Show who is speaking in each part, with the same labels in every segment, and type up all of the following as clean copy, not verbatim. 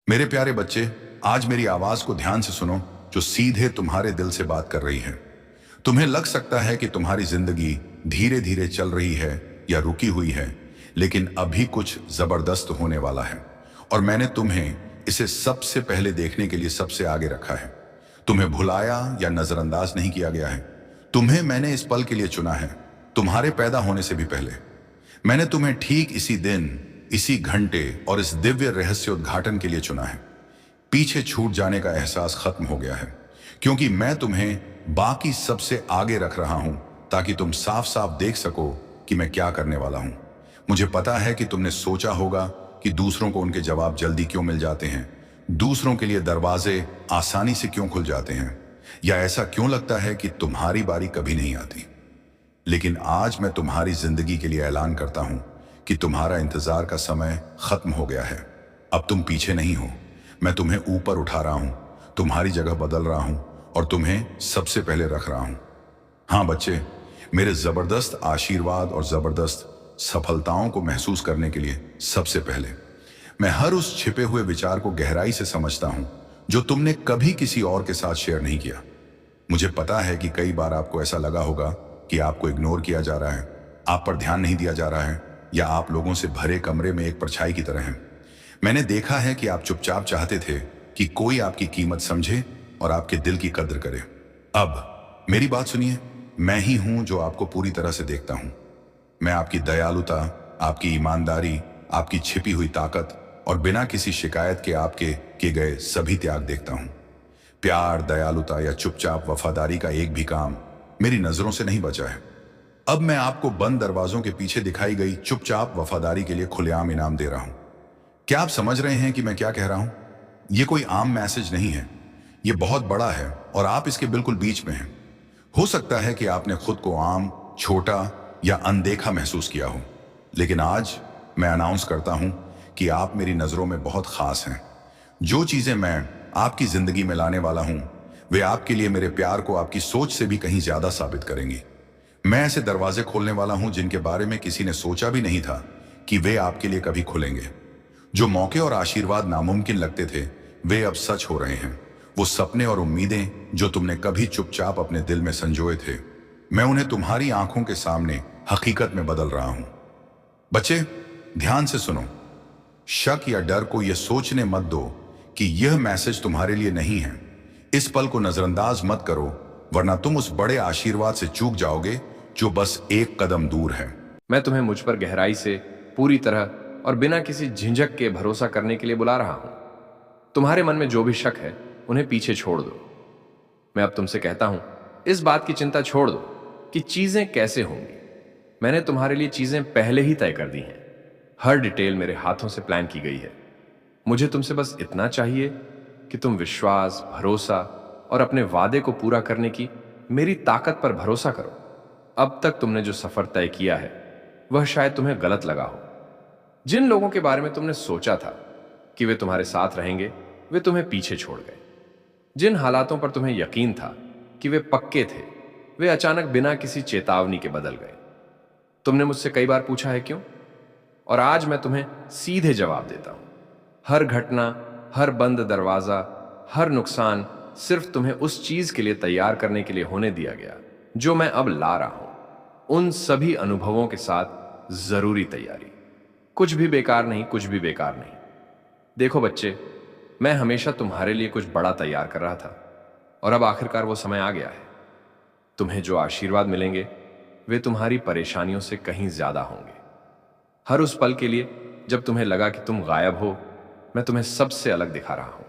Speaker 1: मेरे प्यारे बच्चे, आज मेरी आवाज को ध्यान से सुनो, जो सीधे तुम्हारे दिल से बात कर रही है। तुम्हें लग सकता है कि तुम्हारी जिंदगी धीरे धीरे चल रही है या रुकी हुई है, लेकिन अभी कुछ जबरदस्त होने वाला है। और मैंने तुम्हें इसे सबसे पहले देखने के लिए सबसे आगे रखा है। तुम्हें भुलाया या नजरअंदाज नहीं किया गया है। तुम्हें मैंने इस पल के लिए चुना है, तुम्हारे पैदा होने से भी पहले। मैंने तुम्हें ठीक इसी दिन, इसी घंटे और इस दिव्य रहस्य उद्घाटन के लिए चुना है। पीछे छूट जाने का एहसास खत्म हो गया है, क्योंकि मैं तुम्हें बाकी सबसे आगे रख रहा हूं, ताकि तुम साफ साफ देख सको कि मैं क्या करने वाला हूं। मुझे पता है कि तुमने सोचा होगा कि दूसरों को उनके जवाब जल्दी क्यों मिल जाते हैं, दूसरों के लिए दरवाजे आसानी से क्यों खुल जाते हैं, या ऐसा क्यों लगता है कि तुम्हारी बारी कभी नहीं आती। लेकिन आज मैं तुम्हारी जिंदगी के लिए ऐलान करता हूं कि तुम्हारा इंतजार का समय खत्म हो गया है। अब तुम पीछे नहीं हो, मैं तुम्हें ऊपर उठा रहा हूं, तुम्हारी जगह बदल रहा हूं और तुम्हें सबसे पहले रख रहा हूं। हाँ बच्चे, मेरे जबरदस्त आशीर्वाद और जबरदस्त सफलताओं को महसूस करने के लिए सबसे पहले मैं हर उस छिपे हुए विचार को गहराई से समझता हूं जो तुमने कभी किसी और के साथ शेयर नहीं किया। मुझे पता है कि कई बार आपको ऐसा लगा होगा कि आपको इग्नोर किया जा रहा है, आप पर ध्यान नहीं दिया जा रहा है, या आप लोगों से भरे कमरे में एक परछाई की तरह हैं। मैंने देखा है कि आप चुपचाप चाहते थे कि कोई आपकी कीमत समझे और आपके दिल की कद्र करे। अब मेरी बात सुनिए, मैं ही हूं जो आपको पूरी तरह से देखता हूं। मैं आपकी दयालुता, आपकी ईमानदारी, आपकी छिपी हुई ताकत और बिना किसी शिकायत के आपके किए गए सभी त्याग देखता हूं। प्यार, दयालुता या चुपचाप वफादारी का एक भी काम मेरी नजरों से नहीं बचा है। अब मैं आपको बंद दरवाजों के पीछे दिखाई गई चुपचाप वफादारी के लिए खुलेआम इनाम दे रहा हूं। क्या आप समझ रहे हैं कि मैं क्या कह रहा हूं? यह कोई आम मैसेज नहीं है, यह बहुत बड़ा है और आप इसके बिल्कुल बीच में हैं। हो सकता है कि आपने खुद को आम, छोटा या अनदेखा महसूस किया हो, लेकिन आज मैं अनाउंस करता हूं कि आप मेरी नजरों में बहुत खास हैं। जो चीजें मैं आपकी जिंदगी में लाने वाला हूं, वे आपके लिए मेरे प्यार को आपकी सोच से भी कहीं ज्यादा साबित करेंगी। मैं ऐसे दरवाजे खोलने वाला हूं जिनके बारे में किसी ने सोचा भी नहीं था कि वे आपके लिए कभी खुलेंगे। जो मौके और आशीर्वाद नामुमकिन लगते थे, वे अब सच हो रहे हैं। वो सपने और उम्मीदें जो तुमने कभी चुपचाप अपने दिल में संजोए थे, मैं उन्हें तुम्हारी आंखों के सामने हकीकत में बदल रहा हूं। बच्चे, ध्यान से सुनो। शक या डर को यह सोचने मत दो कि यह मैसेज तुम्हारे लिए नहीं है। इस पल को नजरअंदाज मत करो, वरना तुम उस बड़े आशीर्वाद से चूक जाओगे जो बस एक कदम दूर है।
Speaker 2: मैं तुम्हें मुझ पर गहराई से, पूरी तरह और बिना किसी झिझक के भरोसा करने के लिए बुला रहा हूं। तुम्हारे मन में जो भी शक है, उन्हें पीछे छोड़ दो। मैं अब तुमसे कहता हूं, इस बात की चिंता छोड़ दो कि चीजें कैसे होंगी। मैंने तुम्हारे लिए चीजें पहले ही तय कर दी हैं। हर डिटेल मेरे हाथों से प्लान की गई है। मुझे तुमसे बस इतना चाहिए कि तुम विश्वास, भरोसा और अपने वादे को पूरा करने की मेरी ताकत पर भरोसा करो। अब तक तुमने जो सफर तय किया है, वह शायद तुम्हें गलत लगा हो। जिन लोगों के बारे में तुमने सोचा था कि वे तुम्हारे साथ रहेंगे, वे तुम्हें पीछे छोड़ गए। जिन हालातों पर तुम्हें यकीन था कि वे पक्के थे, वे अचानक बिना किसी चेतावनी के बदल गए। तुमने मुझसे कई बार पूछा है क्यों, और आज मैं तुम्हें सीधे जवाब देता हूं। हर घटना, हर बंद दरवाजा, हर नुकसान सिर्फ तुम्हें उस चीज के लिए तैयार करने के लिए होने दिया गया जो मैं अब ला रहा हूं। उन सभी अनुभवों के साथ जरूरी तैयारी। कुछ भी बेकार नहीं, कुछ भी बेकार नहीं। देखो बच्चे, मैं हमेशा तुम्हारे लिए कुछ बड़ा तैयार कर रहा था, और अब आखिरकार वो समय आ गया है। तुम्हें जो आशीर्वाद मिलेंगे, वे तुम्हारी परेशानियों से कहीं ज्यादा होंगे। हर उस पल के लिए जब तुम्हें लगा कि तुम गायब हो, मैं तुम्हें सबसे अलग दिखा रहा हूं।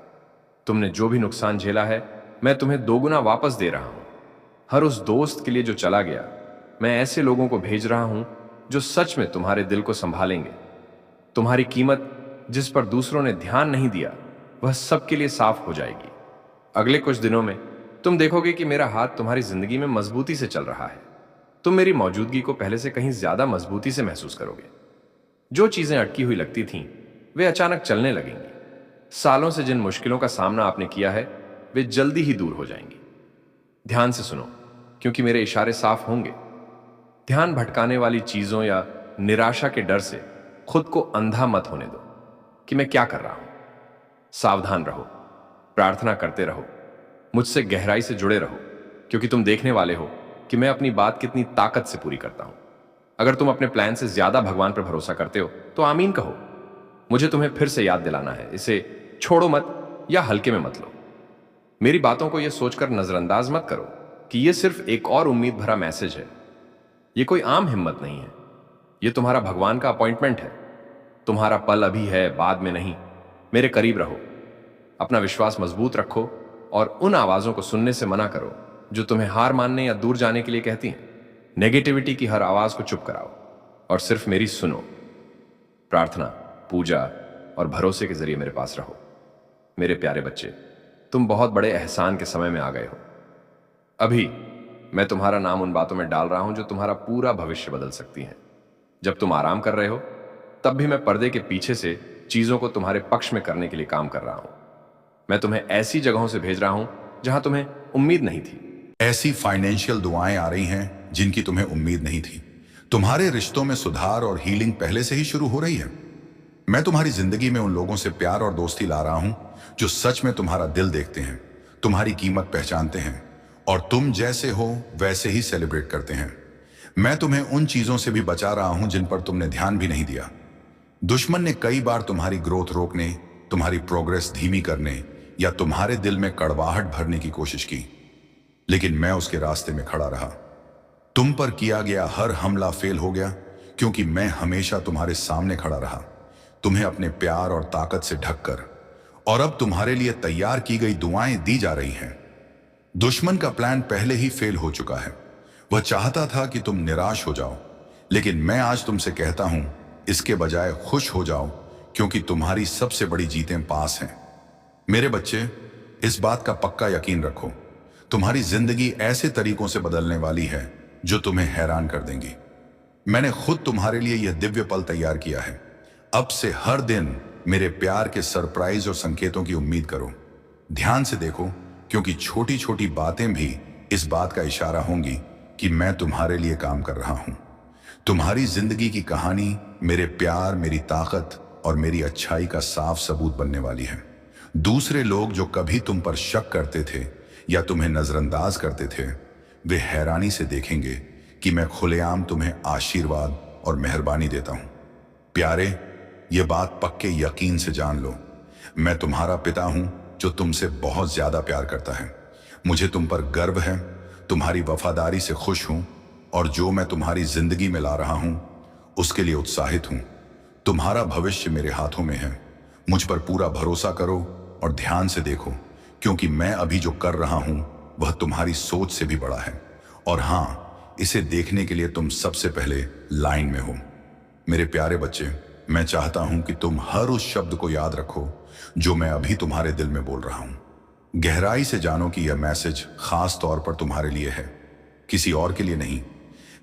Speaker 2: तुमने जो भी नुकसान झेला है, मैं तुम्हें दोगुना वापस दे रहा हूं। हर उस दोस्त के लिए जो चला गया, मैं ऐसे लोगों को भेज रहा हूं जो सच में तुम्हारे दिल को संभालेंगे। तुम्हारी कीमत, जिस पर दूसरों ने ध्यान नहीं दिया, वह सबके लिए साफ हो जाएगी। अगले कुछ दिनों में तुम देखोगे कि मेरा हाथ तुम्हारी जिंदगी में मजबूती से चल रहा है। तुम मेरी मौजूदगी को पहले से कहीं ज्यादा मजबूती से महसूस करोगे। जो चीजें अटकी हुई लगती थीं, वे अचानक चलने लगेंगी। सालों से जिन मुश्किलों का सामना आपने किया है, वे जल्दी ही दूर हो जाएंगी। ध्यान से सुनो, क्योंकि मेरे इशारे साफ होंगे। ध्यान भटकाने वाली चीजों या निराशा के डर से खुद को अंधा मत होने दो कि मैं क्या कर रहा हूं। सावधान रहो, प्रार्थना करते रहो, मुझसे गहराई से जुड़े रहो, क्योंकि तुम देखने वाले हो कि मैं अपनी बात कितनी ताकत से पूरी करता हूं। अगर तुम अपने प्लान से ज्यादा भगवान पर भरोसा करते हो तो आमीन कहो। मुझे तुम्हें फिर से याद दिलाना है, इसे छोड़ो मत या हल्के में मत लो। मेरी बातों को यह सोचकर नजरअंदाज मत करो कि यह सिर्फ एक और उम्मीद भरा मैसेज है। यह कोई आम हिम्मत नहीं है, यह तुम्हारा भगवान का अपॉइंटमेंट है। तुम्हारा पल अभी है, बाद में नहीं। मेरे करीब रहो, अपना विश्वास मजबूत रखो और उन आवाजों को सुनने से मना करो जो तुम्हें हार मानने या दूर जाने के लिए कहती हैं। नेगेटिविटी की हर आवाज को चुप कराओ और सिर्फ मेरी सुनो। प्रार्थना, पूजा और भरोसे के जरिए मेरे पास रहो। मेरे प्यारे बच्चे, तुम बहुत बड़े एहसान के समय में आ गए हो। अभी मैं तुम्हारा नाम उन बातों में डाल रहा हूं जो तुम्हारा पूरा भविष्य बदल सकती हैं। जब तुम आराम कर रहे हो तब भी मैं पर्दे के पीछे से चीजों को तुम्हारे पक्ष में करने के लिए काम कर रहा हूं। मैं तुम्हें ऐसी जगहों से भेज रहा हूं जहां तुम्हें उम्मीद नहीं थी।
Speaker 1: ऐसी फाइनेंशियल दुआएं आ रही हैं जिनकी तुम्हें उम्मीद नहीं थी। तुम्हारे रिश्तों में सुधार और हीलिंग पहले से ही शुरू हो रही है। मैं तुम्हारी जिंदगी में उन लोगों से प्यार और दोस्ती ला रहा हूं जो सच में तुम्हारा दिल देखते हैं, तुम्हारी कीमत पहचानते हैं और तुम जैसे हो वैसे ही सेलिब्रेट करते हैं। मैं तुम्हें उन चीजों से भी बचा रहा हूं जिन पर तुमने ध्यान भी नहीं दिया। दुश्मन ने कई बार तुम्हारी ग्रोथ रोकने, तुम्हारी प्रोग्रेस धीमी करने या तुम्हारे दिल में कड़वाहट भरने की कोशिश की, लेकिन मैं उसके रास्ते में खड़ा रहा। तुम पर किया गया हर हमला फेल हो गया क्योंकि मैं हमेशा तुम्हारे सामने खड़ा रहा, तुम्हें अपने प्यार और ताकत से ढककर। और अब तुम्हारे लिए तैयार की गई दुआएं दी जा रही हैं। दुश्मन का प्लान पहले ही फेल हो चुका है। वह चाहता था कि तुम निराश हो जाओ, लेकिन मैं आज तुमसे कहता हूं, इसके बजाय खुश हो जाओ क्योंकि तुम्हारी सबसे बड़ी जीतें पास हैं। मेरे बच्चे, इस बात का पक्का यकीन रखो, तुम्हारी जिंदगी ऐसे तरीकों से बदलने वाली है जो तुम्हें हैरान कर देंगी। मैंने खुद तुम्हारे लिए यह दिव्य पल तैयार किया है। अब से हर दिन मेरे प्यार के सरप्राइज और संकेतों की उम्मीद करो। ध्यान से देखो, क्योंकि छोटी छोटी बातें भी इस बात का इशारा होंगी कि मैं तुम्हारे लिए काम कर रहा हूं। तुम्हारी जिंदगी की कहानी मेरे प्यार, मेरी ताकत और मेरी अच्छाई का साफ सबूत बनने वाली है। दूसरे लोग जो कभी तुम पर शक करते थे या तुम्हें नजरअंदाज करते थे, वे हैरानी से देखेंगे कि मैं खुलेआम तुम्हें आशीर्वाद और मेहरबानी देता हूं। प्यारे, ये बात पक्के यकीन से जान लो, मैं तुम्हारा पिता हूं जो तुमसे बहुत ज्यादा प्यार करता है। मुझे तुम पर गर्व है, तुम्हारी वफादारी से खुश हूं और जो मैं तुम्हारी जिंदगी में ला रहा हूं उसके लिए उत्साहित हूं। तुम्हारा भविष्य मेरे हाथों में है। मुझ पर पूरा भरोसा करो और ध्यान से देखो, क्योंकि मैं अभी जो कर रहा हूं वह तुम्हारी सोच से भी बड़ा है। और हां, इसे देखने के लिए तुम सबसे पहले लाइन में हो। मेरे प्यारे बच्चे, मैं चाहता हूं कि तुम हर उस शब्द को याद रखो जो मैं अभी तुम्हारे दिल में बोल रहा हूं। गहराई से जानो कि यह मैसेज खास तौर पर तुम्हारे लिए है, किसी और के लिए नहीं।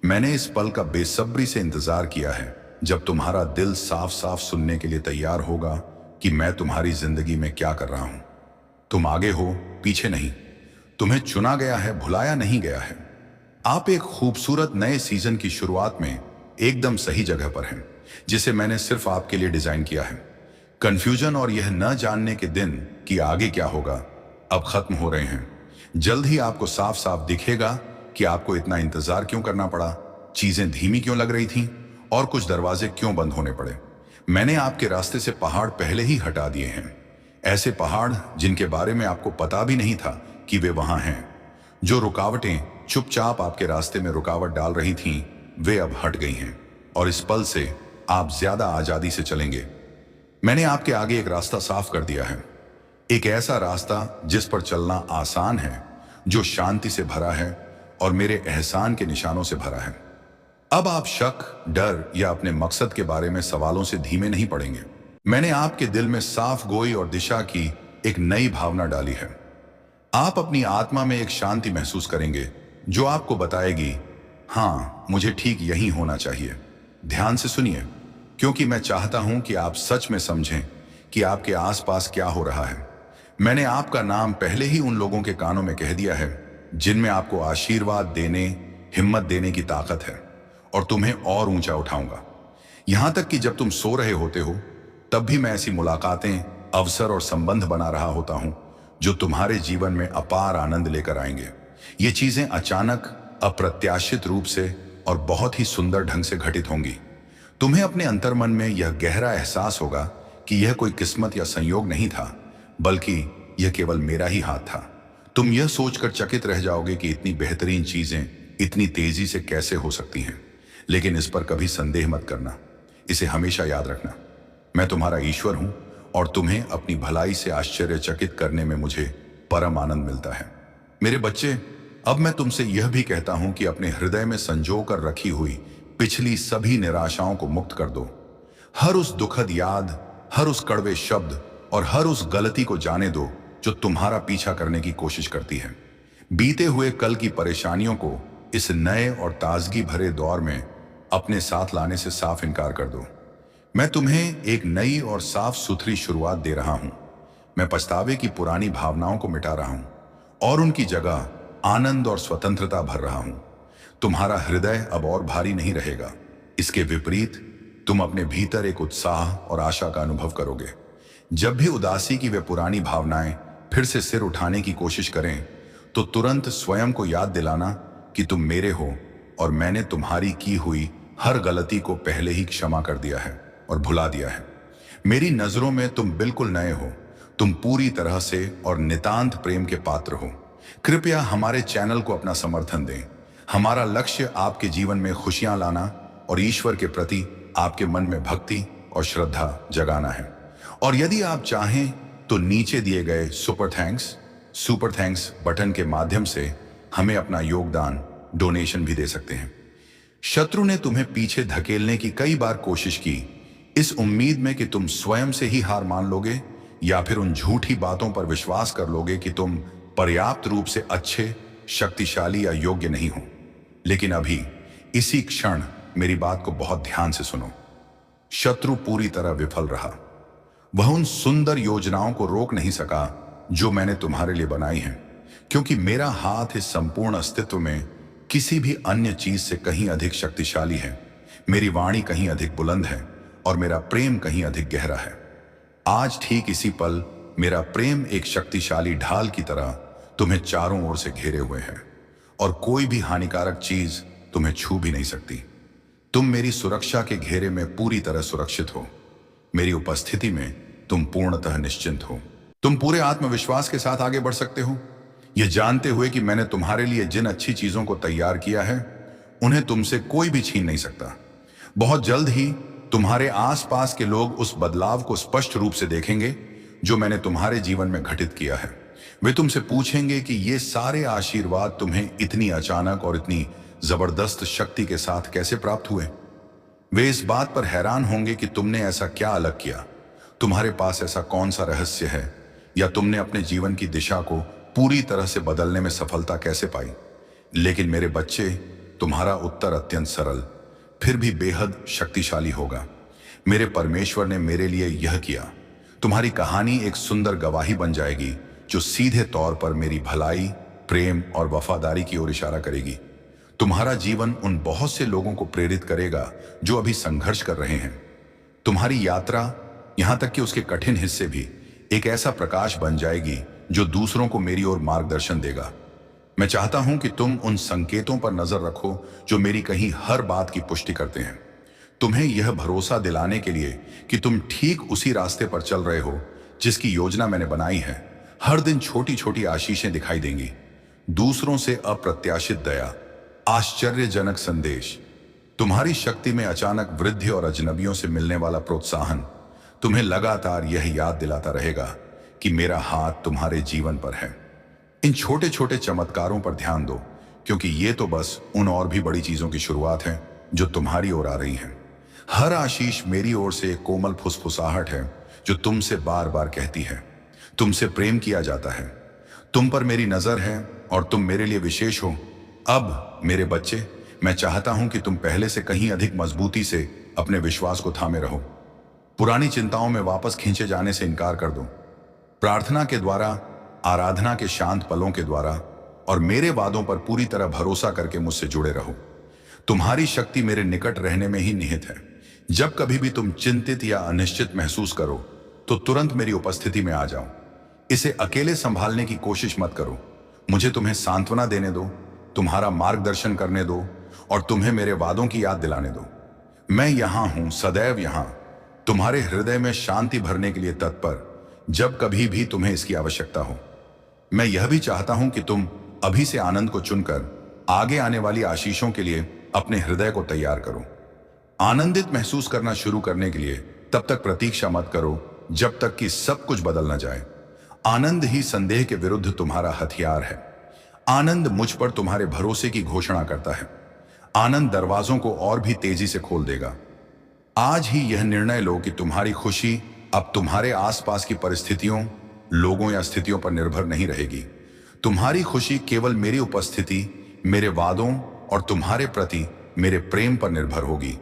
Speaker 1: मैंने इस पल का बेसब्री से इंतजार किया है जब तुम्हारा दिल साफ साफ सुनने के लिए तैयार होगा कि मैं तुम्हारी जिंदगी में क्या कर रहा हूं। तुम आगे हो, पीछे नहीं। तुम्हें चुना गया है, भुलाया नहीं गया है। आप एक खूबसूरत नए सीजन की शुरुआत में एकदम सही जगह पर हैं, जिसे मैंने सिर्फ आपके लिए डिजाइन किया है। कंफ्यूजन और यह न जानने के दिन कि आगे क्या होगा अब खत्म हो रहे हैं। जल्द ही आपको साफ साफ दिखेगा कि आपको इतना इंतजार क्यों करना पड़ा, चीजें धीमी क्यों लग रही थीं और कुछ दरवाजे क्यों बंद होने पड़े। मैंने आपके रास्ते से पहाड़ पहले ही हटा दिए हैं, ऐसे पहाड़ जिनके बारे में आपको पता भी नहीं था कि वे वहां हैं। जो रुकावटें चुपचाप आपके रास्ते में रुकावट डाल रही थीं, वे अब हट गई हैं और इस पल से आप ज्यादा आजादी से चलेंगे। मैंने आपके आगे एक रास्ता साफ कर दिया है, एक ऐसा रास्ता जिस पर चलना आसान है, जो शांति से भरा है और मेरे एहसान के निशानों से भरा है। अब आप शक, डर या अपने मकसद के बारे में सवालों से धीमे नहीं पड़ेंगे। मैंने आपके दिल में साफ गोई और दिशा की एक नई भावना डाली है। आप अपनी आत्मा में एक शांति महसूस करेंगे जो आपको बताएगी, हाँ, मुझे ठीक यही होना चाहिए। ध्यान से सुनिए, क्योंकि मैं चाहता हूं कि आप सच में समझें कि आपके आसपास क्या हो रहा है। मैंने आपका नाम पहले ही उन लोगों के कानों में कह दिया है जिनमें आपको आशीर्वाद देने, हिम्मत देने की ताकत है, और तुम्हें और ऊंचा उठाऊंगा। यहां तक कि जब तुम सो रहे होते हो तब भी मैं ऐसी मुलाकातें अवसर और संबंध बना रहा होता हूं जो तुम्हारे जीवन में अपार आनंद लेकर आएंगे। ये चीजें अचानक, अप्रत्याशित रूप से और बहुत ही सुंदर ढंग से घटित होंगी। तुम्हें अपने अंतर्मन में यह गहरा एहसास होगा कि यह कोई किस्मत या संयोग नहीं था, बल्कि यह केवल मेरा ही हाथ था। तुम यह सोचकर चकित रह जाओगे कि इतनी बेहतरीन चीजें इतनी तेजी से कैसे हो सकती हैं। लेकिन इस पर कभी संदेह मत करना, इसे हमेशा याद रखना, मैं तुम्हारा ईश्वर हूं और तुम्हें अपनी भलाई से आश्चर्यचकित करने में मुझे परम आनंद मिलता है। मेरे बच्चे, अब मैं तुमसे यह भी कहता हूं कि अपने हृदय में संजो कर रखी हुई पिछली सभी निराशाओं को मुक्त कर दो। हर उस दुखद याद, हर उस कड़वे शब्द और हर उस गलती को जाने दो जो तुम्हारा पीछा करने की कोशिश करती है। बीते हुए कल की परेशानियों को इस नए और ताजगी भरे दौर में अपने साथ लाने से साफ इनकार कर दो। मैं तुम्हें एक नई और साफ सुथरी शुरुआत दे रहा हूं। मैं पछतावे की पुरानी भावनाओं को मिटा रहा हूं और उनकी जगह आनंद और स्वतंत्रता भर रहा हूं। तुम्हारा हृदय अब और भारी नहीं रहेगा। इसके विपरीत तुम अपने भीतर एक उत्साह और आशा का अनुभव करोगे। जब भी उदासी की वे पुरानी भावनाएं फिर से सिर उठाने की कोशिश करें, तो तुरंत स्वयं को याद दिलाना कि तुम मेरे हो और मैंने तुम्हारी की हुई हर गलती को पहले ही क्षमा कर दिया है और भुला दिया है। मेरी नजरों में तुम बिल्कुल नए हो। तुम पूरी तरह से और नितांत प्रेम के पात्र हो। कृपया हमारे चैनल को अपना समर्थन दें। हमारा लक्ष्य आपके जीवन में खुशियां लाना और ईश्वर के प्रति आपके मन में भक्ति और श्रद्धा जगाना है। और यदि आप चाहें तो नीचे दिए गए सुपर थैंक्स बटन के माध्यम से हमें अपना योगदान, डोनेशन भी दे सकते हैं। शत्रु ने तुम्हें पीछे धकेलने की कई बार कोशिश की, इस उम्मीद में कि तुम स्वयं से ही हार मान लोगे या फिर उन झूठी बातों पर विश्वास कर लोगे कि तुम पर्याप्त रूप से अच्छे, शक्तिशाली या योग्य नहीं हो। लेकिन अभी इसी क्षण मेरी बात को बहुत ध्यान से सुनो। शत्रु पूरी तरह विफल रहा। वह उन सुंदर योजनाओं को रोक नहीं सका जो मैंने तुम्हारे लिए बनाई हैं, क्योंकि मेरा हाथ इस संपूर्ण अस्तित्व में किसी भी अन्य चीज से कहीं अधिक शक्तिशाली है। मेरी वाणी कहीं अधिक बुलंद है और मेरा प्रेम कहीं अधिक गहरा है। आज ठीक इसी पल मेरा प्रेम एक शक्तिशाली ढाल की तरह तुम्हें चारों ओर से घेरे हुए है और कोई भी हानिकारक चीज तुम्हें छू भी नहीं सकती। तुम मेरी सुरक्षा के घेरे में पूरी तरह सुरक्षित हो। मेरी उपस्थिति में तुम पूर्णतः निश्चिंत हो। तुम पूरे आत्मविश्वास के साथ आगे बढ़ सकते हो, यह जानते हुए कि मैंने तुम्हारे लिए जिन अच्छी चीजों को तैयार किया है उन्हें तुमसे कोई भी छीन नहीं सकता। बहुत जल्द ही तुम्हारे आसपास के लोग उस बदलाव को स्पष्ट रूप से देखेंगे जो मैंने तुम्हारे जीवन में घटित किया है। वे तुमसे पूछेंगे कि ये सारे आशीर्वाद तुम्हें इतनी अचानक और इतनी जबरदस्त शक्ति के साथ कैसे प्राप्त हुए। वे इस बात पर हैरान होंगे कि तुमने ऐसा क्या अलग किया, तुम्हारे पास ऐसा कौन सा रहस्य है, या तुमने अपने जीवन की दिशा को पूरी तरह से बदलने में सफलता कैसे पाई। लेकिन मेरे बच्चे, तुम्हारा उत्तर अत्यंत सरल फिर भी बेहद शक्तिशाली होगा। मेरे परमेश्वर ने मेरे लिए यह किया। तुम्हारी कहानी एक सुंदर गवाही बन जाएगी जो सीधे तौर पर मेरी भलाई, प्रेम और वफादारी की ओर इशारा करेगी। तुम्हारा जीवन उन बहुत से लोगों को प्रेरित करेगा जो अभी संघर्ष कर रहे हैं। तुम्हारी यात्रा, यहां तक कि उसके कठिन हिस्से भी, एक ऐसा प्रकाश बन जाएगी जो दूसरों को मेरी ओर मार्गदर्शन देगा। मैं चाहता हूं कि तुम उन संकेतों पर नजर रखो जो मेरी कही हर बात की पुष्टि करते हैं। तुम्हें यह भरोसा दिलाने के लिए कि तुम ठीक उसी रास्ते पर चल रहे हो जिसकी योजना मैंने बनाई है। हर दिन छोटी छोटी आशीषें दिखाई देंगी, दूसरों से अप्रत्याशित दया, आश्चर्यजनक संदेश, तुम्हारी शक्ति में अचानक वृद्धि और अजनबियों से मिलने वाला प्रोत्साहन तुम्हें लगातार यह याद दिलाता रहेगा कि मेरा हाथ तुम्हारे जीवन पर है। इन छोटे छोटे चमत्कारों पर ध्यान दो, क्योंकि ये तो बस उन और भी बड़ी चीजों की शुरुआत है जो तुम्हारी ओर आ रही हैं। हर आशीष मेरी ओर से एक कोमल फुसफुसाहट है जो तुमसे बार बार कहती है तुमसे प्रेम किया जाता है, तुम पर मेरी नजर है और तुम मेरे लिए विशेष हो। अब मेरे बच्चे, मैं चाहता हूं कि तुम पहले से कहीं अधिक मजबूती से अपने विश्वास को थामे रहो। पुरानी चिंताओं में वापस खींचे जाने से इनकार कर दो। प्रार्थना के द्वारा, आराधना के शांत पलों के द्वारा और मेरे वादों पर पूरी तरह भरोसा करके मुझसे जुड़े रहो। तुम्हारी शक्ति मेरे निकट रहने में ही निहित है। जब कभी भी तुम चिंतित या अनिश्चित महसूस करो तो तुरंत मेरी उपस्थिति में आ जाओ। इसे अकेले संभालने की कोशिश मत करो। मुझे तुम्हें सांत्वना देने दो, तुम्हारा मार्गदर्शन करने दो और तुम्हें मेरे वादों की याद दिलाने दो। मैं यहां हूं, सदैव यहां, तुम्हारे हृदय में शांति भरने के लिए तत्पर, जब कभी भी तुम्हें इसकी आवश्यकता हो। मैं यह भी चाहता हूं कि तुम अभी से आनंद को चुनकर आगे आने वाली आशीषों के लिए अपने हृदय को तैयार करो। आनंदित महसूस करना शुरू करने के लिए तब तक प्रतीक्षा मत करो जब तक कि सब कुछ बदल न जाए। आनंद ही संदेह के विरुद्ध तुम्हारा हथियार है। आनंद मुझ पर तुम्हारे भरोसे की घोषणा करता है। आनंद दरवाजों को और भी तेजी से खोल देगा। आज ही यह निर्णय लो कि तुम्हारी खुशी अब तुम्हारे आसपास की परिस्थितियों, लोगों या स्थितियों पर निर्भर नहीं रहेगी। तुम्हारी खुशी केवल मेरी उपस्थिति, मेरे वादों और तुम्हारे प्रति मेरे प्रेम पर निर्भर होगी।